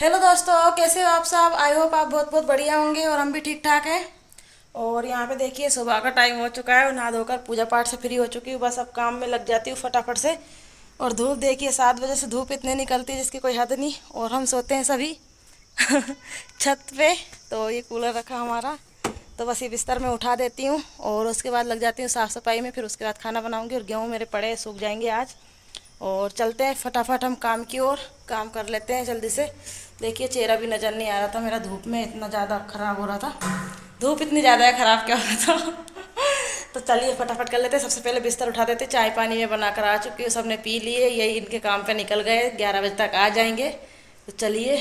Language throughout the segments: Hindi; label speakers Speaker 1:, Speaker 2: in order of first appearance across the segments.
Speaker 1: हेलो दोस्तों, कैसे हो आप सब। आई होप आप बहुत बहुत बढ़िया होंगे और हम भी ठीक ठाक हैं। और यहाँ पे देखिए सुबह का टाइम हो चुका है और नहा धोकर पूजा पाठ से फ्री हो चुकी हूँ। बस अब काम में लग जाती हूँ फटाफट से। और धूप देखिए 7 बजे से धूप इतनी निकलती है जिसकी कोई हद नहीं। और हम सोते हैं सभी छत पे। तो ये कूलर रखा हमारा, तो बस ये बिस्तर में उठा देती हूँ और उसके बाद लग जाती हूँ साफ़ सफाई में। फिर उसके बाद खाना बनाऊँगी और गेहूँ मेरे पड़े हैं, सूख जाएंगे आज। और चलते हैं फटाफट हम काम की ओर, काम कर लेते हैं जल्दी से। देखिए चेहरा भी नज़र नहीं आ रहा था मेरा, धूप में इतना ज़्यादा ख़राब हो रहा था। धूप इतनी ज़्यादा है, ख़राब क्या हो रहा था। तो चलिए फटाफट कर लेते हैं। सबसे पहले बिस्तर उठा देते, चाय पानी में बना कर आ चुकी हूँ, सबने पी लिए, यही इनके काम पे निकल गए, 11 बजे तक आ जाएंगे। तो चलिए।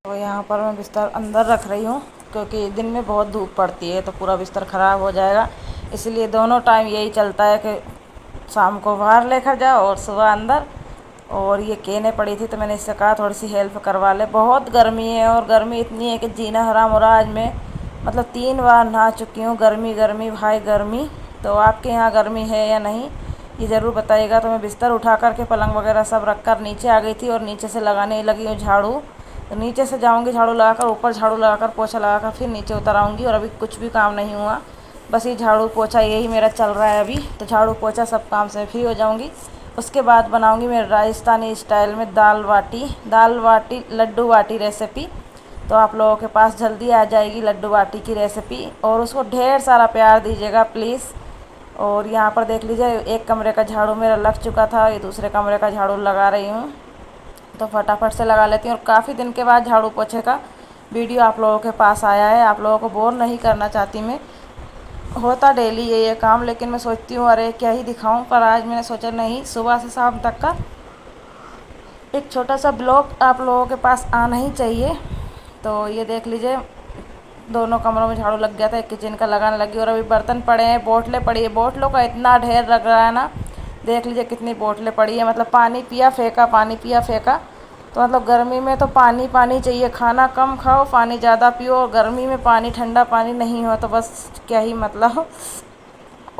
Speaker 1: तो यहाँ पर मैं बिस्तर अंदर रख रही हूँ क्योंकि दिन में बहुत धूप पड़ती है तो पूरा बिस्तर ख़राब हो जाएगा। इसलिए दोनों टाइम यही चलता है कि शाम को बाहर लेकर जाओ और सुबह अंदर। और ये कहने पड़ी थी तो मैंने इससे कहा थोड़ी सी हेल्प करवा ले। बहुत गर्मी है और गर्मी इतनी है कि जीना हराम हो रहा है। आज मैं मतलब 3 बार नहा चुकी हूँ। गर्मी गर्मी भाई गर्मी। तो आपके यहाँ गर्मी है या नहीं ये ज़रूर बताइएगा। तो मैं बिस्तर उठा करके पलंग वगैरह सब रख कर नीचे आ गई थी और नीचे से लगाने लगी हूँ झाड़ू। तो नीचे से जाऊँगी झाड़ू लगाकर, ऊपर झाड़ू लगाकर, पोछा लगाकर फिर नीचे उतर आऊँगी। और अभी कुछ भी काम नहीं हुआ, बस ये झाड़ू पोछा यही मेरा चल रहा है अभी। तो झाड़ू पोछा सब काम से फ्री हो जाऊँगी। उसके बाद बनाऊँगी मैं राजस्थानी स्टाइल में दाल बाटी लड्डू बाटी रेसिपी। तो आप लोगों के पास जल्दी आ जाएगी लड्डू बाटी की रेसिपी और उसको ढेर सारा प्यार दीजिएगा प्लीज़। और यहाँ पर देख लीजिए एक कमरे का झाड़ू मेरा लग चुका था, ये दूसरे कमरे का झाड़ू लगा रही हूँ। तो फटाफट से लगा लेती हूँ। और काफ़ी दिन के बाद झाड़ू पोछे का वीडियो आप लोगों के पास आया है। आप लोगों को बोर नहीं करना चाहती मैं, होता डेली ये काम, लेकिन मैं सोचती हूँ अरे क्या ही दिखाऊं। पर आज मैंने सोचा नहीं, सुबह से शाम तक का एक छोटा सा ब्लॉग आप लोगों के पास आना ही चाहिए। तो ये देख लीजिए दोनों कमरों में झाड़ू लग गया था, एक किचन का लगाने लगी। और अभी बर्तन पड़े हैं, बोतलें पड़ी है, बोतलों का इतना ढेर लग रहा है ना। देख लीजिए कितनी बोतलें पड़ी है, मतलब पानी पिया फेंका, पानी पिया फेंका। तो मतलब गर्मी में तो पानी पानी चाहिए, खाना कम खाओ पानी ज़्यादा पियो। और गर्मी में पानी ठंडा पानी नहीं हो तो बस क्या ही मतलब।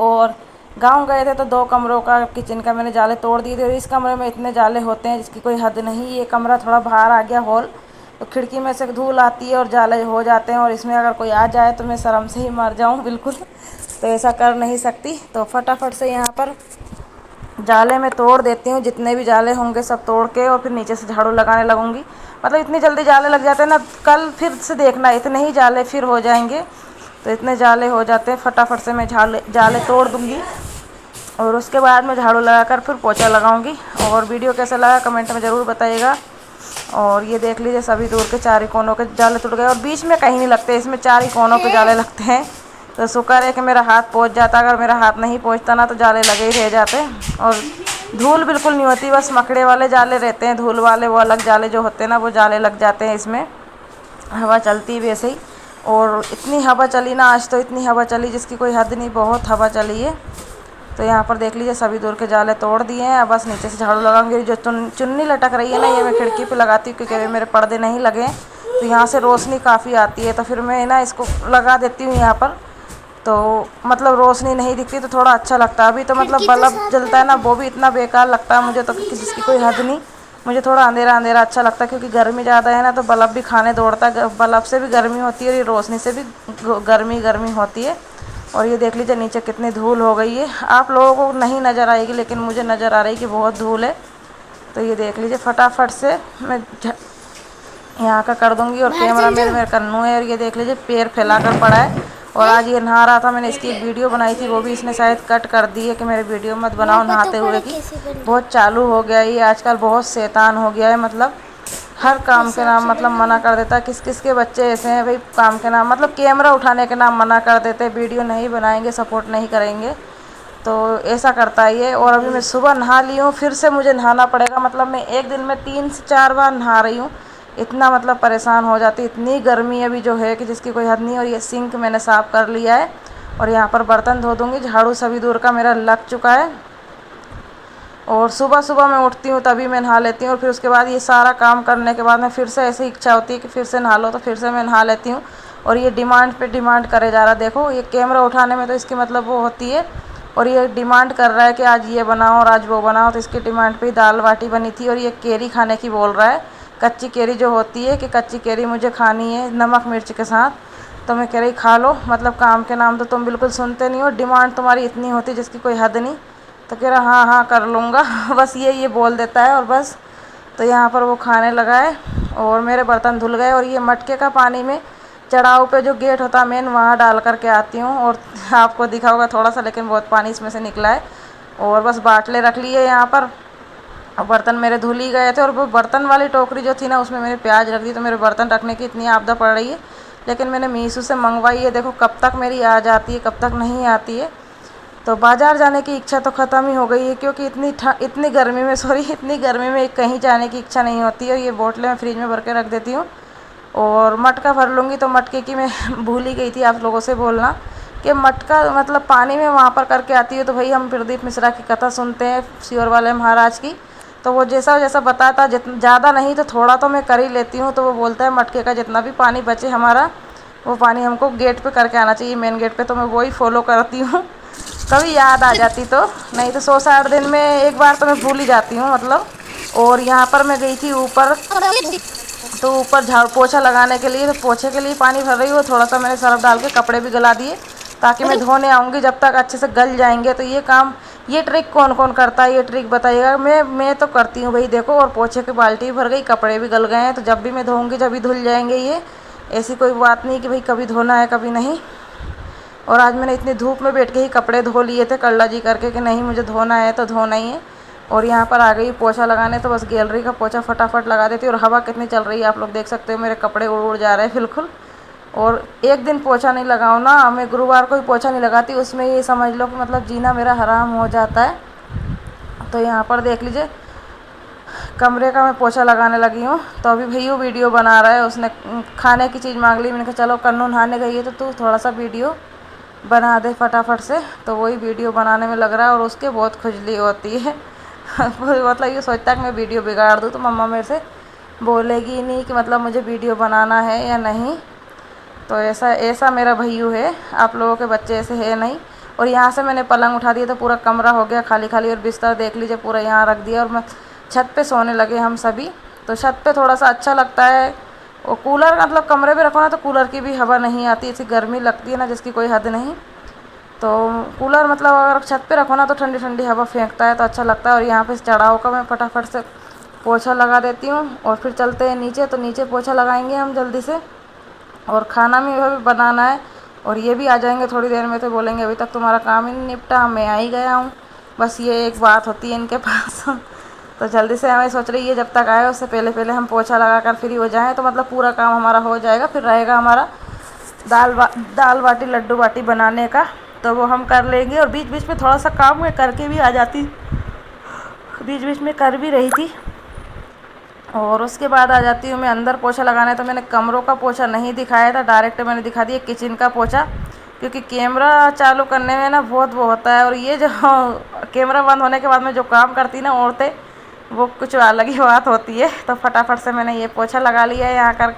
Speaker 1: और गांव गए थे तो 2 कमरों का किचन का मैंने जाले तोड़ दिए थे और इस कमरे में इतने जाले होते हैं जिसकी कोई हद नहीं। ये कमरा थोड़ा बाहर आ गया हॉल, तो खिड़की में से धूल आती है और जाले हो जाते हैं। और इसमें अगर कोई आ जाए तो मैं शर्म से ही मर जाऊं बिल्कुल। तो ऐसा कर नहीं सकती। तो फटाफट से यहाँ पर जाले में तोड़ देती हूँ, जितने भी जाले होंगे सब तोड़ के और फिर नीचे से झाड़ू लगाने लगूंगी। मतलब इतनी जल्दी जाले लग जाते हैं ना, कल फिर से देखना इतने ही जाले फिर हो जाएंगे। तो इतने जाले हो जाते हैं, फटाफट से मैं जाले जाले तोड़ दूँगी और उसके बाद मैं झाड़ू लगाकर फिर पोछा लगाऊंगी। और वीडियो कैसा लगा कमेंट में ज़रूर बताइएगा। और ये देख लीजिए सभी दूर के 4 ही कोनों के जाले टूट गए और बीच में कहीं नहीं लगते, इसमें 4 ही कोनों पे जाले लगते हैं। तो शुक्र है कि मेरा हाथ पहुंच जाता, अगर मेरा हाथ नहीं पहुंचता ना तो जाले लगे ही रह जाते। और धूल बिल्कुल नहीं होती, बस मकड़े वाले जाले रहते हैं, धूल वाले वो अलग जाले जो होते हैं ना वो जाले लग जाते हैं इसमें। हवा चलती है वैसे ही। और इतनी हवा चली ना आज, तो इतनी हवा चली जिसकी कोई हद नहीं, बहुत हवा चली है। तो यहाँ पर देख लीजिए सभी दूर के जाले तोड़ दिए हैं। अब बस नीचे से झाड़ू लगाऊंगी। जो चुन्नी लटक रही है ना ये मैं खिड़की पे लगाती हूँ क्योंकि अभी मेरे पर्दे नहीं लगे हैं। तो यहाँ से रोशनी काफ़ी आती है, तो फिर मैं ना इसको लगा देती हूँ यहाँ पर। तो मतलब रोशनी नहीं दिखती तो थोड़ा अच्छा लगता है। अभी तो मतलब बल्ब जलता है ना वो भी इतना बेकार लगता है मुझे तो कि जिसकी कोई हद नहीं। मुझे थोड़ा अंधेरा अंधेरा अच्छा लगता है क्योंकि गर्मी ज़्यादा है ना, तो बल्ब भी खाने दौड़ता है। बल्ब से भी गर्मी होती है और ये रोशनी से भी गर्मी गर्मी होती है। और ये देख लीजिए नीचे कितनी धूल हो गई है, आप लोगों को नहीं नज़र आएगी लेकिन मुझे नज़र आ रही है कि बहुत धूल है। तो ये देख लीजिए फटाफट से मैं यहाँ का कर दूंगी। और कैमरा मैन मेरे कन्नू है और ये देख लीजिए पैर फैला कर पड़ा है। और आज ये नहा रहा था, मैंने इसकी एक वीडियो बनाई थी वो भी इसने शायद कट कर दी है कि मेरे वीडियो मत बनाओ नहाते हुए की। बहुत चालू हो गया ये आजकल, बहुत शैतान हो गया है। मतलब हर काम के नाम मतलब मना कर देता है। किस किस के बच्चे ऐसे हैं भाई, काम के नाम मतलब कैमरा उठाने के नाम मना कर देते हैं, वीडियो नहीं बनाएंगे, सपोर्ट नहीं करेंगे। तो ऐसा करता है ये। और अभी मैं सुबह नहा ली हूँ, फिर से मुझे नहाना पड़ेगा। मतलब मैं एक दिन में 3 से 4 बार नहा रही हूँ। इतना मतलब परेशान हो जाती, इतनी गर्मी अभी जो है कि जिसकी कोई हद नहीं। और ये सिंक मैंने साफ़ कर लिया है और यहाँ पर बर्तन धो दूँगी। झाड़ू सभी दूर का मेरा लग चुका है। और सुबह सुबह मैं उठती हूँ तभी मैं नहा लेती हूँ। और फिर उसके बाद ये सारा काम करने के बाद मैं फिर से ऐसी इच्छा होती है कि फिर से नहा लो, तो फिर से मैं नहा लेती हूँ। और ये डिमांड पे डिमांड करे जा रहा है। देखो ये कैमरा उठाने में तो इसकी मतलब वो होती है, और ये डिमांड कर रहा है कि आज ये बनाओ और आज वो बनाओ। तो इसकी डिमांड पे दाल बाटी बनी थी, और ये केरी खाने की बोल रहा है, कच्ची केरी जो होती है, कि कच्ची केरी मुझे खानी है नमक मिर्च के साथ। तो मैं कह रही खा लो, मतलब काम के नाम तो तुम बिल्कुल सुनते नहीं हो, डिमांड तुम्हारी इतनी होती जिसकी कोई हद नहीं। तो कह रहा हाँ हाँ कर लूँगा बस ये बोल देता है और बस। तो यहाँ पर वो खाने लगा है, और मेरे बर्तन धुल गए, और ये मटके का पानी में चढ़ाव पे जो गेट होता है मेन, वहाँ डाल करके आती हूँ। और आपको दिखा होगा थोड़ा सा, लेकिन बहुत पानी इसमें से निकला है। और बस बाटले रख लिए यहाँ पर, और बर्तन मेरे धुल ही गए थे। और वो बर्तन वाली टोकरी जो थी ना, उसमें मैंने प्याज रख दी, तो मेरे बर्तन रखने की इतनी आपदा पड़ रही है। लेकिन मैंने मीशो से मंगवाई है, देखो कब तक मेरी आ जाती है, कब तक नहीं आती है। तो बाज़ार जाने की इच्छा तो ख़त्म ही हो गई है, क्योंकि इतनी गर्मी में इतनी गर्मी में कहीं जाने की इच्छा नहीं होती है। ये बोतलें मैं फ्रिज में भर के रख देती हूँ, और मटका भर लूँगी। तो मटके की मैं भूल ही गई थी आप लोगों से बोलना, कि मटका मतलब पानी में वहाँ पर करके आती है। तो भाई हम प्रदीप मिश्रा की कथा सुनते हैं, सियोर वाले महाराज की। तो वो जैसा जैसा बताता, जितना ज़्यादा नहीं तो थोड़ा तो मैं कर ही लेती हूँ। तो वो बोलता है मटके का जितना भी पानी बचे हमारा, वो पानी हमको गेट पे करके आना चाहिए, मेन गेट पे। तो मैं वही फॉलो करती हूँ, कभी याद आ जाती तो, नहीं तो 100-160 दिन में एक बार तो मैं भूल ही जाती हूँ मतलब। और यहाँ पर मैं गई थी ऊपर, तो ऊपर झाड़ू पोछा लगाने के लिए, तो पोछे के लिए पानी भर रही हूँ। थोड़ा सा मैंने सर्फ डाल के कपड़े भी गला दिए, ताकि मैं धोने आऊँगी जब तक अच्छे से गल जाएंगे। तो ये काम, ये ट्रिक कौन कौन करता है, ये ट्रिक बताइएगा। मैं तो करती हूँ भाई, देखो। और पोछे की बाल्टी भर गई, कपड़े भी गल गए हैं, तो जब भी मैं धोऊँगी जब भी धुल जाएंगे ये। ऐसी कोई बात नहीं कि भाई कभी धोना है कभी नहीं। और आज मैंने इतनी धूप में बैठ के ही कपड़े धो लिए थे कल्ला जी करके, कि नहीं मुझे धोना है तो धोना ही है। और यहाँ पर आ गई पोछा लगाने, तो बस गैलरी का पोछा फटाफट लगा देती हूँ। और हवा कितनी चल रही है आप लोग देख सकते हो, मेरे कपड़े उड़ उड़ जा रहे हैं बिल्कुल। और एक दिन पोछा नहीं लगाऊँ ना, मैं गुरुवार को ही पोछा नहीं लगाती, उसमें ये समझ लो कि मतलब जीना मेरा हराम हो जाता है। तो यहाँ पर देख लीजिए, कमरे का मैं पोछा लगाने लगी हूँ। तो अभी भैया वीडियो बना रहा है, उसने खाने की चीज़ मांग ली। मैंने कहा चलो कन्नू नहाने गई है तो तू थोड़ा सा वीडियो बना दे फटाफट से। तो वही वीडियो बनाने में लग रहा है, और उसके बहुत खुजली होती है मतलब ये सोचता है कि मैं वीडियो बिगाड़ दूँ, तो मम्मा मेरे से बोलेगी ही नहीं कि मतलब मुझे वीडियो बनाना है या नहीं। तो ऐसा ऐसा मेरा भैयू है, आप लोगों के बच्चे ऐसे है नहीं। और यहाँ से मैंने पलंग उठा दिया, तो पूरा कमरा हो गया खाली खाली, और बिस्तर देख लीजिए पूरा यहाँ रख दिया। और मैं छत पे सोने लगे हम सभी। तो छत पे थोड़ा सा अच्छा लगता है। और कूलर मतलब कमरे में रखो ना, तो कूलर की भी हवा नहीं आती, ऐसी गर्मी लगती है ना जिसकी कोई हद नहीं। तो कूलर मतलब अगर छत पे रखो ना, तो ठंडी ठंडी हवा फेंकता है, तो अच्छा लगता है। और यहाँ पे चढ़ाव का मैं फटाफट से पोछा लगा देती हूँ, और फिर चलते हैं नीचे। तो नीचे पोछा लगाएंगे हम जल्दी से, और खाना भी बनाना है। और ये भी आ जाएंगे थोड़ी देर में, तो बोलेंगे अभी तक तुम्हारा काम ही नहीं निपटा, मैं आ ही गया हूँ। बस ये एक बात होती है इनके पास तो जल्दी से हमें सोच रही है जब तक आए उससे पहले पहले हम पोछा लगा कर फ्री हो जाएँ, तो मतलब पूरा काम हमारा हो जाएगा। फिर रहेगा हमारा दाल बाटी लड्डू बाटी बनाने का, तो वो हम कर लेंगे। और बीच बीच में थोड़ा सा काम मैं करके भी आ जाती, बीच बीच में कर भी रही थी। और उसके बाद आ जाती हूँ मैं अंदर पोछा लगाने। तो मैंने कमरों का पोछा नहीं दिखाया था, डायरेक्ट मैंने दिखा दिया किचन का पोछा, क्योंकि कैमरा चालू करने में ना बहुत वो होता है। और ये जो कैमरा बंद होने के बाद में जो काम करती ना औरतें, वो कुछ अलग ही बात होती है। तो फटाफट से मैंने ये पोछा लगा लिया है यहाँ कर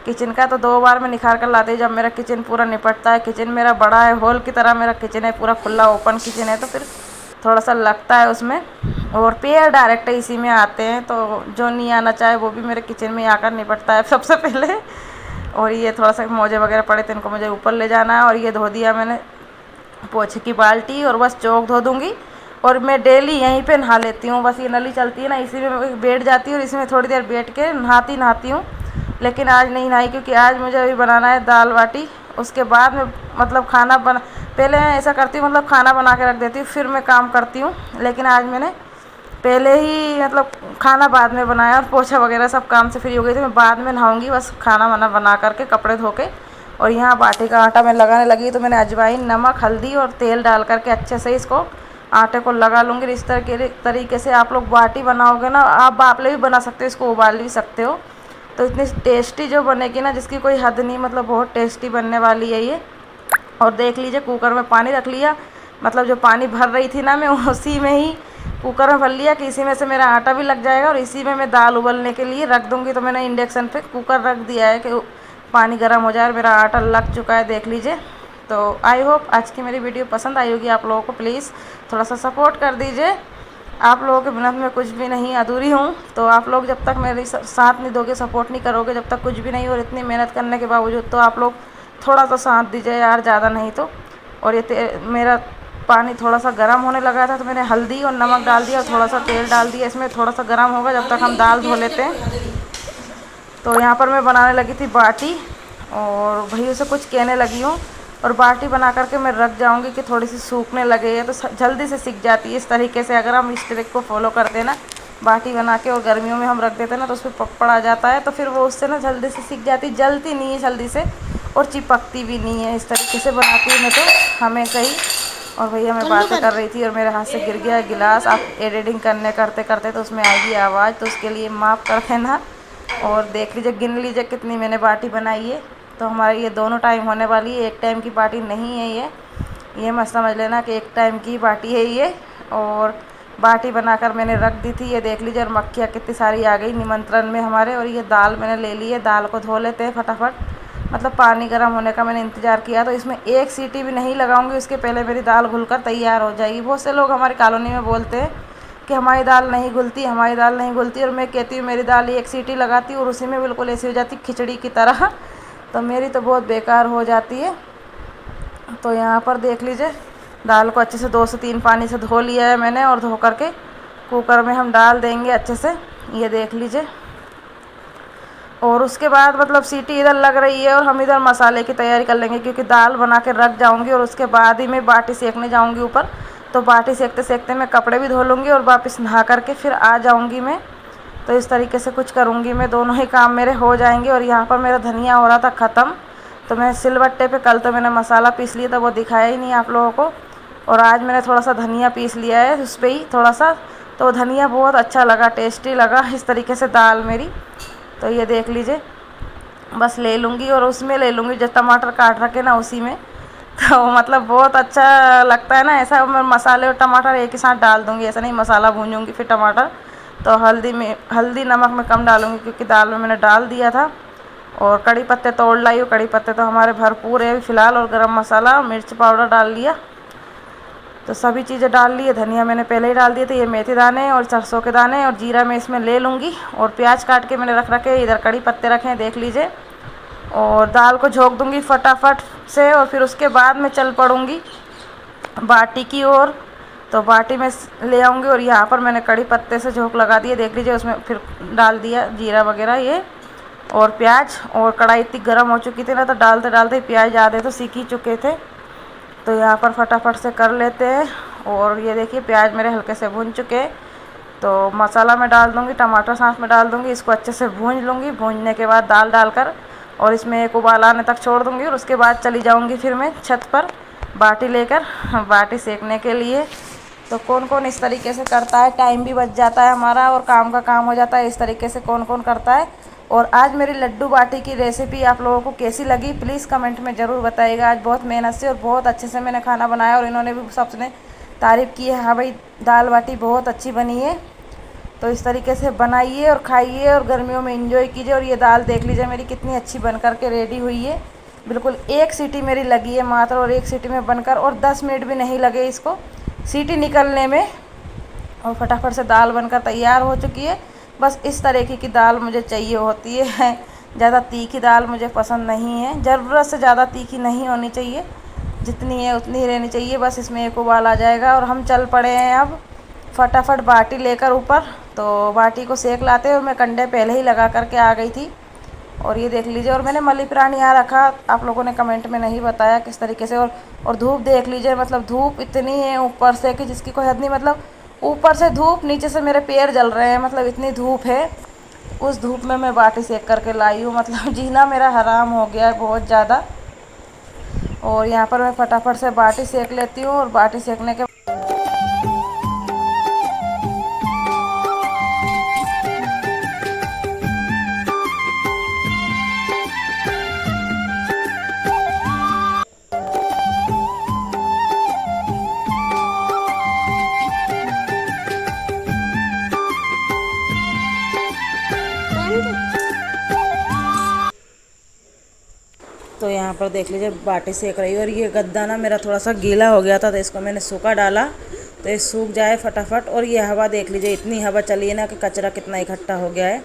Speaker 1: किचन का। तो 2 बार मैं निखार कर लाती हूँ जब मेरा किचन पूरा निपटता है। किचन मेरा बड़ा है, हॉल की तरह मेरा किचन है, पूरा खुला ओपन किचन है, तो फिर थोड़ा सा लगता है उसमें। और पेड़ डायरेक्ट इसी में आते हैं, तो जो नहीं आना चाहे वो भी मेरे किचन में आकर निपटता है सबसे पहले। और ये थोड़ा सा मोजे वगैरह पड़े थे, इनको मुझे ऊपर ले जाना है। और ये धो दिया मैंने पोछे की बाल्टी, और बस चौक धो दूँगी। और मैं डेली यहीं पे नहा लेती हूँ, बस ये नली चलती है ना, इसी में मैं बैठ जाती हूँ और इसी में थोड़ी देर बैठ के नहाती हूँ। लेकिन आज नहीं नहाई, क्योंकि आज मुझे अभी बनाना है दाल बाटी। उसके बाद में मतलब खाना बना, पहले मैं ऐसा करती हूँ मतलब खाना बना के रख देती हूँ, फिर मैं काम करती हूँ। लेकिन आज मैंने पहले ही मतलब खाना बाद में बनाया, और पोछा वगैरह सब काम से फ्री हो गई थी। मैं बाद में नहाऊंगी, बस खाना वाना बना करके कपड़े धो के। और यहाँ बाटी का आटा मैं लगाने लगी, तो मैंने अजवाइन नमक हल्दी और तेल डाल करके अच्छे से इसको आटे को लगा लूँगी। इस तरीके से आप लोग बाटी बनाओगे ना, आप बापले भी बना सकते हो, इसको उबाल भी सकते हो। तो इतनी टेस्टी जो बनेगी ना जिसकी कोई हद नहीं, मतलब बहुत टेस्टी बनने वाली है ये। और देख लीजिए कुकर में पानी रख लिया, मतलब जो पानी भर रही थी ना मैं उसी में ही कुकर में भर लिया, कि इसी में से मेरा आटा भी लग जाएगा और इसी में मैं दाल उबलने के लिए रख दूँगी। तो मैंने इंडक्शन पे कुकर रख दिया है कि पानी गर्म हो जाए और मेरा आटा लग चुका है, देख लीजिए। तो आई होप आज की मेरी वीडियो पसंद आई होगी आप लोगों को। प्लीज़ थोड़ा सा सपोर्ट कर दीजिए, आप लोगों के बिना मैं कुछ भी नहीं, अधूरी हूँ। तो आप लोग जब तक मेरी साथ नहीं दोगे, सपोर्ट नहीं करोगे, जब तक कुछ भी नहीं। और इतनी मेहनत करने के बावजूद तो आप लोग थोड़ा सा साथ दीजिए यार, ज़्यादा नहीं तो। और ये मेरा पानी थोड़ा सा गर्म होने लगा था, तो मैंने हल्दी और नमक डाल दिया और थोड़ा सा तेल डाल दिया इसमें। थोड़ा सा गर्म होगा, जब तक हम दाल धो लेते हैं। तो यहाँ पर मैं बनाने लगी थी बाटी, और भैया से कुछ कहने लगी हूँ। और बाटी बना करके मैं रख जाऊँगी कि थोड़ी सी सूखने लगे, तो जल्दी से सीख जाती है। इस तरीके से अगर हम इस ट्रिक को फॉलो करते हैं ना, बाटी बना के और गर्मियों में हम रख देते हैं ना, तो उस पर पपड़ आ जाता है, तो फिर वो उससे ना जल्दी से सीख जाती, जलती नहीं है जल्दी से, और चिपकती भी नहीं है। इस तरीके से बनाती हूँ मैं तो हमेशा ही। और भैया मैं बातें कर रही थी और मेरे हाथ से गिर गया गिलास। आप एडिटिंग करते करते तो उसमें आएगी आवाज़, तो उसके लिए माफ़ कर देना। और देख लीजिए, गिन लीजिए कितनी मैंने बाटी बनाई है। तो हमारी ये दोनों टाइम होने वाली है, एक टाइम की बाटी नहीं है ये मत समझ लेना कि एक टाइम की बाटी है ये। और बाटी बनाकर मैंने रख दी थी, ये देख लीजिए। और मक्खियाँ कितनी सारी आ गई निमंत्रण में हमारे। और ये दाल मैंने ले ली है, दाल को धो लेते हैं फटाफट। मतलब पानी गर्म होने का मैंने इंतज़ार किया, तो इसमें एक सीटी भी नहीं लगाऊंगी, उसके पहले मेरी दाल घुलकर तैयार हो जाएगी। बहुत से लोग हमारी कॉलोनी में बोलते हैं कि हमारी दाल नहीं घुलती, हमारी दाल नहीं घुलती। और मैं कहती हूँ मेरी दाल एक सीटी लगाती और उसी में बिल्कुल ऐसी हो जाती खिचड़ी की तरह। तो मेरी तो बहुत बेकार हो जाती है। तो यहाँ पर देख लीजिए, दाल को अच्छे से 2 से 3 पानी से धो लिया है मैंने, और धो करके कुकर में हम डाल देंगे अच्छे से, ये देख लीजिए। और उसके बाद मतलब सीटी इधर लग रही है और हम इधर मसाले की तैयारी कर लेंगे, क्योंकि दाल बना के रख जाऊंगी और उसके बाद ही मैं बाटी सेकने जाऊंगी ऊपर। तो बाटी सेकते सेकते मैं कपड़े भी धो लूँगी और वापस नहा करके फिर आ जाऊंगी मैं। तो इस तरीके से कुछ करूँगी मैं, दोनों ही काम मेरे हो जाएंगे। और यहाँ पर मेरा धनिया हो रहा था ख़त्म, तो मैं सिलबट्टे पे कल तो मैंने मसाला पीस लिया था, वो दिखाया ही नहीं आप लोगों को। और आज मैंने थोड़ा सा धनिया पीस लिया है उस पर ही थोड़ा सा, तो धनिया बहुत अच्छा लगा, टेस्टी लगा इस तरीके से दाल मेरी। तो ये देख लीजिए, बस ले लूँगी और उसमें ले लूँगी जो टमाटर काट रखे ना उसी में। तो मतलब बहुत अच्छा लगता है ना ऐसा। मैं मसाले और टमाटर एक ही साथ डाल दूँगी, ऐसा नहीं मसाला भूनूँगी फिर टमाटर। तो हल्दी नमक में कम डालूँगी, क्योंकि दाल में मैंने डाल दिया था। और कड़ी पत्ते तोड़ लाई हूँ, कड़ी पत्ते तो हमारे भरपूर है फ़िलहाल। और गरम मसाला मिर्च पाउडर डाल लिया, तो सभी चीज़ें डाल ली है। धनिया मैंने पहले ही डाल दिए थे, ये मेथी दाने और सरसों के दाने और जीरा मैं इसमें ले लूँगी। और प्याज काट के मैंने रख रखे, इधर कड़ी पत्ते रखे हैं देख लीजिए। और दाल को झोंक दूँगी फटाफट से, और फिर उसके बाद मैं चल पड़ूँगी बाटी की ओर। तो बाटी में ले आऊँगी, और यहाँ पर मैंने कड़ी पत्ते से झोंक लगा दिए देख लीजिए। उसमें फिर डाल दिया जीरा वगैरह ये और प्याज। और कढ़ाई इतनी गर्म हो चुकी थी ना, तो डालते डालते प्याज आधे तो सीख ही चुके थे। तो यहाँ पर फटाफट से कर लेते हैं। और ये देखिए प्याज मेरे हल्के से भून चुके हैं। तो मसाला मैं डाल दूँगी, टमाटर साथ में डाल दूँगी, इसको अच्छे से भून लूँगी। भूनने के बाद दाल डालकर और इसमें एक उबाल आने तक छोड़ दूँगी। और उसके बाद चली जाऊँगी फिर मैं छत पर बाटी लेकर, बाटी सेकने के लिए। तो कौन कौन इस तरीके से करता है, टाइम भी बच जाता है हमारा और काम का काम हो जाता है। इस तरीके से कौन कौन करता है। और आज मेरी लड्डू बाटी की रेसिपी आप लोगों को कैसी लगी प्लीज़ कमेंट में ज़रूर बताइएगा। आज बहुत मेहनत से और बहुत अच्छे से मैंने खाना बनाया, और इन्होंने भी सबने तारीफ़ की है, हाँ भाई दाल बाटी बहुत अच्छी बनी है। तो इस तरीके से बनाइए और खाइए और गर्मियों में एंजॉय कीजिए। और ये दाल देख लीजिए मेरी कितनी अच्छी बन कर के रेडी हुई है। बिल्कुल एक सीटी मेरी लगी है मात्र, और एक सीटी में बनकर, और 10 मिनट भी नहीं लगे इसको सीटी निकलने में। और फटाफट से दाल बनकर तैयार हो चुकी है। बस इस तरीके की दाल मुझे चाहिए होती है। ज़्यादा तीखी दाल मुझे पसंद नहीं है, ज़रूरत से ज़्यादा तीखी नहीं होनी चाहिए, जितनी है उतनी ही रहनी चाहिए। बस इसमें एक उबाल आ जाएगा और हम चल पड़े हैं अब फटाफट बाटी लेकर ऊपर। तो बाटी को सेक लाते हैं, और मैं कंडे पहले ही लगा करके आ गई थी। और ये देख लीजिए, और मैंने मली प्राणी यहाँ रखा, आप लोगों ने कमेंट में नहीं बताया किस तरीके से। और धूप देख लीजिए, मतलब धूप इतनी है ऊपर से कि जिसकी कोई हद नहीं। मतलब ऊपर से धूप, नीचे से मेरे पैर जल रहे हैं, मतलब इतनी धूप है। उस धूप में मैं बाटी सेक करके लाई हूँ, मतलब जीना मेरा हराम हो गया है बहुत ज़्यादा। और यहाँ पर मैं फटाफट से बाटी सेक लेती हूँ। और बाटी सेकने के पर देख लीजिए बाटी सेक रही है। और ये गद्दा ना मेरा थोड़ा सा गीला हो गया था, तो इसको मैंने सूखा डाला तो ये सूख जाए फटाफट। और ये हवा देख लीजिए, इतनी हवा चली है ना कि कचरा कितना इकट्ठा हो गया है।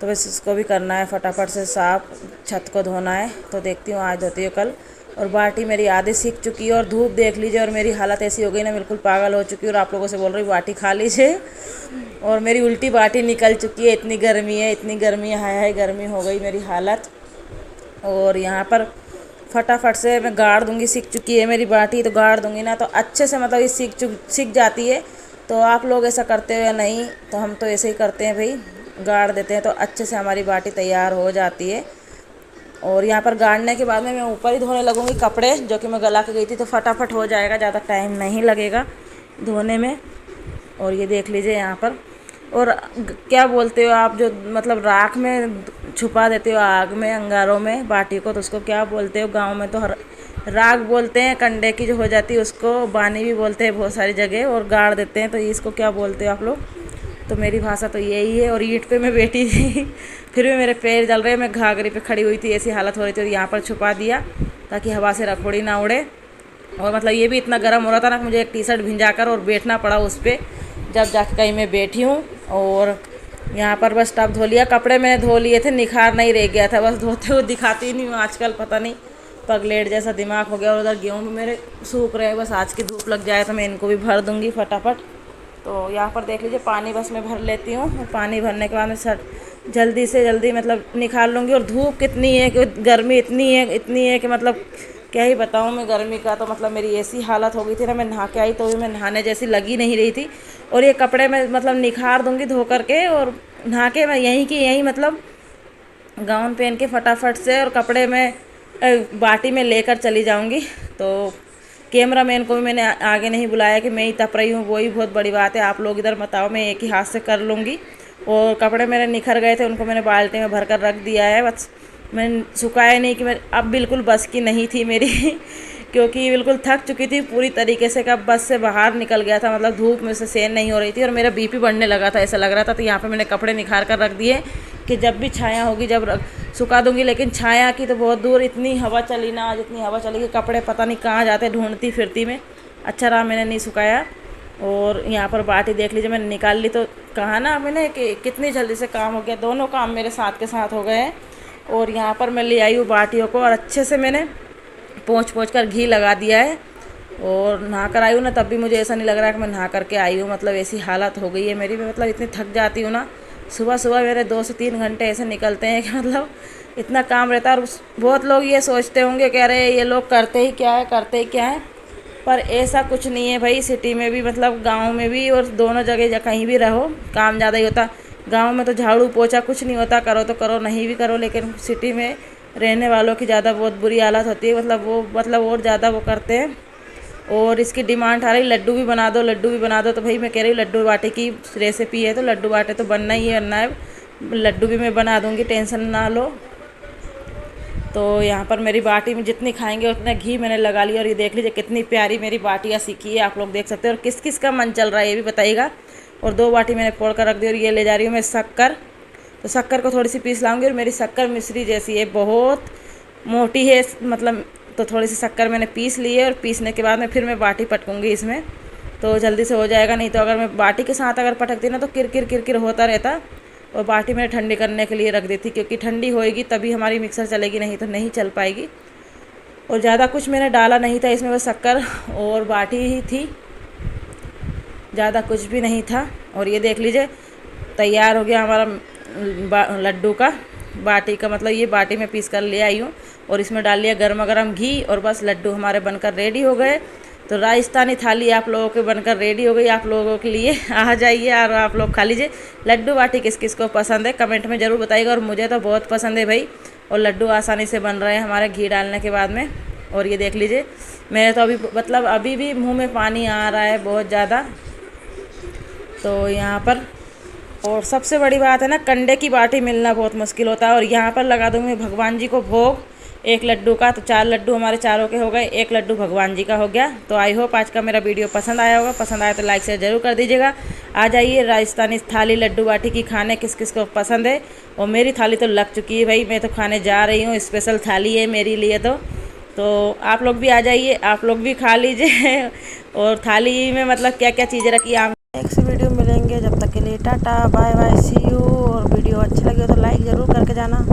Speaker 1: तो बस इसको भी करना है फटाफट से साफ, छत को धोना है। तो देखती हूँ आज धोती हूँ कल। और बाटी मेरी आधी सीख चुकी है और धूप देख लीजिए, और मेरी हालत ऐसी हो गई ना, बिल्कुल पागल हो चुकी है। और आप लोगों से बोल रही बाटी खा लीजिए, और मेरी उल्टी बाटी निकल चुकी है। इतनी गर्मी है, इतनी गर्मी है, हाय हाय गर्मी हो गई मेरी हालत। और यहाँ पर फटाफट से मैं गाड़ दूँगी, सीख चुकी है मेरी बाटी, तो गाड़ दूँगी ना तो अच्छे से मतलब ये सीख जाती है। तो आप लोग ऐसा करते हो या नहीं, तो हम तो ऐसे ही करते हैं भाई, गाड़ देते हैं तो अच्छे से हमारी बाटी तैयार हो जाती है। और यहाँ पर गाड़ने के बाद में मैं ऊपर ही धोने लगूँगी कपड़े, जो कि मैं गला के गई थी, तो फटाफट हो जाएगा, ज़्यादा टाइम नहीं लगेगा धोने में। और ये देख लीजिए यहाँ पर। और क्या बोलते हो आप, जो मतलब राख में छुपा देते हो आग में, अंगारों में बाटी को, तो उसको क्या बोलते हो? गांव में तो राख बोलते हैं, कंडे की जो हो जाती है उसको बानी भी बोलते हैं बहुत सारी जगह, और गाड़ देते हैं। तो इसको क्या बोलते हो आप लोग? तो मेरी भाषा तो यही है। और ईंट पे मैं बैठी थी फिर भी मेरे पैर जल रहे, मैं घाघरे पे खड़ी हुई थी, ऐसी हालत हो रही थी। और यहाँ पर छुपा दिया ताकि हवा से रखोड़ी ना उड़े। और मतलब ये भी इतना गर्म हो रहा था ना, मुझे एक टी शर्ट भिंजा कर और बैठना पड़ा उस पर, जब जाके कहीं मैं बैठी हूँ। और यहाँ पर बस टब धो लिया, कपड़े मैंने धो लिए थे, निखार नहीं रह गया था, बस धोते हुए दिखाती नहीं हूँ आजकल, पता नहीं पगलेट जैसा दिमाग हो गया। और उधर गेहूँ भी मेरे सूख रहे हैं, बस आज की धूप लग जाए तो मैं इनको भी भर दूँगी फटाफट। तो यहाँ पर देख लीजिए पानी बस मैं भर लेती हूँ, और पानी भरने के बाद मैं जल्दी से जल्दी मतलब निकाल लूँगी। और धूप कितनी है कि गर्मी इतनी है कि मतलब क्या ही बताऊँ मैं गर्मी का। तो मतलब मेरी ऐसी हालत हो गई थी ना, मैं नहा के आई तो भी मैं नहाने जैसी लगी नहीं रही थी। और ये कपड़े मैं मतलब निखार दूँगी धो करके, और नहा के मैं यहीं की यहीं मतलब गाउन पहन के फटाफट से, और कपड़े में बाटी में लेकर चली जाऊँगी। तो कैमरा मैन को भी मैंने आगे नहीं बुलाया कि मैं ही तप रही हूँ, वही बहुत बड़ी बात है। आप लोग इधर बताओ, मैं एक ही हाथ से कर लूँगी। और कपड़े मेरे निखर गए थे, उनको मैंने बाल्टी में भर कर रख दिया है, बस मैंने सुखाया नहीं कि मैं अब बिल्कुल बस की नहीं थी मेरी क्योंकि बिल्कुल थक चुकी थी पूरी तरीके से, कब बस से बाहर निकल गया था, मतलब धूप में से सहन नहीं हो रही थी। और मेरा बीपी बढ़ने लगा था, ऐसा लग रहा था। तो यहाँ पे मैंने कपड़े निखार कर रख दिए कि जब भी छाया होगी जब सुखा दूंगी। लेकिन छाया की तो बहुत दूर, इतनी हवा चली ना आज, इतनी हवा चली कि कपड़े पता नहीं कहाँ जाते ढूंढती फिरती में। अच्छा रहा मैंने नहीं सुखाया। और यहाँ पर बाटी देख लीजिए मैंने निकाल ली। तो कहा ना मैंने कि कितनी जल्दी से काम हो गया, दोनों काम मेरे साथ के साथ हो गए हैं। और यहाँ पर मैं ले आई हूँ बाटियों को, और अच्छे से मैंने पोंछ कर घी लगा दिया है। और नहा कर आई हूँ ना, तब भी मुझे ऐसा नहीं लग रहा है कि मैं नहा करके आई हूँ, मतलब ऐसी हालत हो गई है मेरी। मैं मतलब इतनी थक जाती हूँ ना, सुबह सुबह मेरे 2 से 3 घंटे ऐसे निकलते हैं कि मतलब इतना काम रहता है। और बहुत लोग ये सोचते होंगे कि अरे ये लोग करते ही क्या है, पर ऐसा कुछ नहीं है भाई। सिटी में भी मतलब गांव में भी, और दोनों जगह कहीं भी रहो काम ज़्यादा ही होता। गांव में तो झाड़ू पोछा कुछ नहीं होता, करो तो करो, नहीं भी करो। लेकिन सिटी में रहने वालों की ज़्यादा बहुत बुरी हालत होती है, मतलब और ज़्यादा वो करते हैं। और इसकी डिमांड आ रही लड्डू भी बना दो, लड्डू भी बना दो। तो भाई मैं कह रही हूँ लड्डू बाटे की रेसिपी है, तो लड्डू बाटे तो बनना ही है। लड्डू भी मैं बना दूँगी, टेंशन ना लो। तो यहाँ पर मेरी बाटी में जितनी खाएंगे उतना घी मैंने लगा लिया। और ये देख लीजिए कितनी प्यारी मेरी बाटियाँ सीखी है, आप लोग देख सकते हैं। और किस किस का मन चल रहा है ये भी बताइएगा। और 2 बाटी मैंने फोड़ कर रख दी। और ये ले जा रही हूँ मैं शक्कर। तो शक्कर को थोड़ी सी पीस लाऊंगी। और मेरी शक्कर मिश्री जैसी है, बहुत मोटी है मतलब। तो थोड़ी सी शक्कर मैंने पीस ली है, और पीसने के बाद में फिर मैं बाटी पटकूँगी इसमें, तो जल्दी से हो जाएगा। नहीं तो अगर मैं बाटी के साथ अगर पटकती ना तो किर होता रहता। और बाटी मैंने ठंडी करने के लिए रख दी थी, क्योंकि ठंडी होएगी तभी हमारी मिक्सर चलेगी, नहीं तो नहीं चल पाएगी। और ज़्यादा कुछ मैंने डाला नहीं था इसमें, बस शक्कर और बाटी ही थी, ज़्यादा कुछ भी नहीं था। और ये देख लीजिए तैयार हो गया हमारा लड्डू का बाटी का, मतलब ये बाटी में पीस कर ले आई हूँ। और इसमें डाल लिया गर्मा गर्म घी, और बस लड्डू हमारे बनकर रेडी हो गए। तो राजस्थानी थाली आप लोगों के बनकर रेडी हो गई, आप लोगों के लिए आ जाइए और आप लोग खा लीजिए। लड्डू बाटी किस किस को पसंद है कमेंट में ज़रूर बताइएगा। और मुझे तो बहुत पसंद है भाई। और लड्डू आसानी से बन रहे हैं हमारे घी डालने के बाद में। और ये देख लीजिए मेरे तो अभी मतलब अभी भी मुँह में पानी आ रहा है बहुत ज़्यादा। तो यहाँ पर और सबसे बड़ी बात है ना, कंडे की बाटी मिलना बहुत मुश्किल होता है। और यहाँ पर लगा दूँगी मैं भगवान जी को भोग 1 लड्डू का। तो 4 लड्डू हमारे चारों के हो गए, 1 लड्डू भगवान जी का हो गया। तो आई होप आज का मेरा वीडियो पसंद आया होगा। पसंद आया तो लाइक शेयर ज़रूर कर दीजिएगा। आ जाइए राजस्थानी थाली लड्डू बाटी की खाने, किस किस को पसंद है। और मेरी थाली तो लग चुकी है भाई, मैं तो खाने जा रही हूँ, स्पेशल थाली है मेरे लिए। तो तो आप लोग भी आ जाइए, आप लोग भी खा लीजिए। और थाली में मतलब क्या क्या चीज़ें रखी है। नेक्स्ट वीडियो मिलेंगे, जब तक के लिए tata bye bye see you. और वीडियो अच्छी लगी हो तो लाइक ज़रूर करके जाना।